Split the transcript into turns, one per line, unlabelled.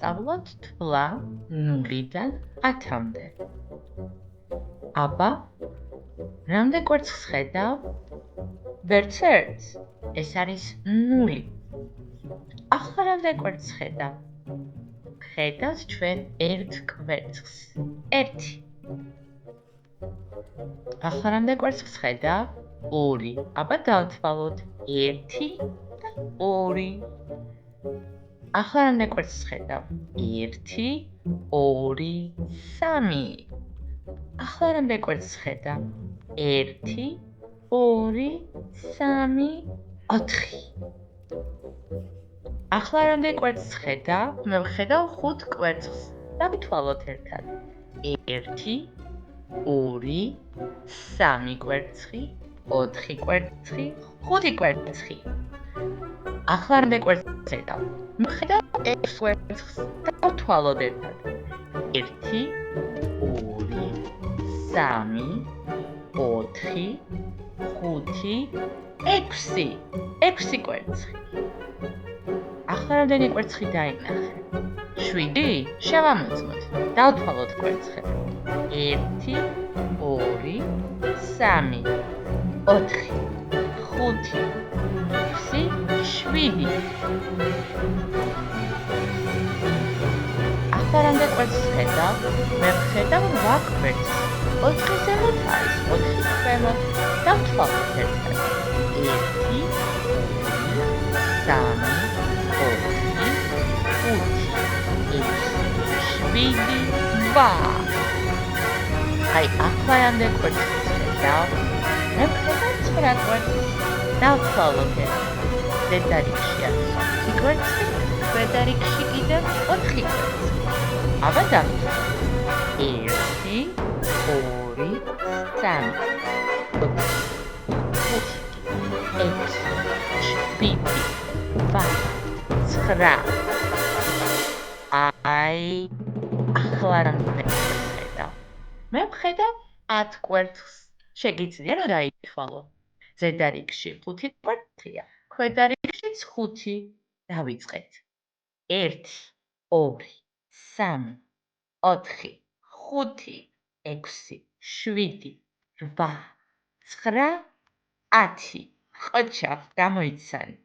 დავსწავლოთ თვლა 0-დან 10-მდე. აბა, რამდენ კვერცხს ხედავ? ვერც ერთს. ეს არის 0. ახლა რამდენ კვერცხს ხედავ? ხედავთ ჩვენ ერთ კვერცხს. 1. ახლა რამდენ კვერცხს ხედავ? 2. აბა დავთვალოთ 1 და 2. ახლა რამდენ კვერცხს ხედავ? 1, 2, 3. ახლა რამდენ კვერცხს ხედავ? 1, 2, 3, 4. ახლა რამდენ კვერცხს ხედავ? მე ვხედავ 5 კვერცხს. დავითვალოთ ერთად. 1, 2, 3 კვერცხი, 4 კვერცხი, 5 კვერცხი. ახლა რამდენ კვერცხს ხედავ? მე ვხედავ 6 კვერცხს. დავთვალოთ ერთად. 1, 2, 3, 4, 5, 6. 6 კვერცხი. ახლა რამდენი კვერცხი დაინახე? 7. შევამოწმოთ. დავთვალოთ კვერცხები. 1, 2, 3, 4, 5, 6, 7. ახლა რამდენ კვერცხს ხედავ? მე ვხედავ 8 კვერცხს. 4 ზემოთ არის, 4 ქვემოთ. დავთვალოთ ერთად. 1, 2, 3, 4, 5, 6, 7, 8. აი, ახლა რამდენ კვერცხს ხედავ? მე ვხედავ 9 კვერცხს. დავთვალოთ ერთად. ზედა რიგში არის 5 კვერცხი, ქვედა რიგში კიდევ 4 კვერცხი. აბა დავთვალოთ. 1, 2, 3, 4, 5, 6, 7, 8, 9. აი, ახლა რამდენ კვერცხს ხედავ? მე ვხედავ 10 კვერცხს. შეგიძლია რომ დაითვალო. ზედა რიგში 5 კვერცხია, ქვედა რიგშიც 5. დავიწყეთ. 1, 2, 3, 4, 5, 6, 7, 8, 9, 10. ყოჩა, გამოიცანი.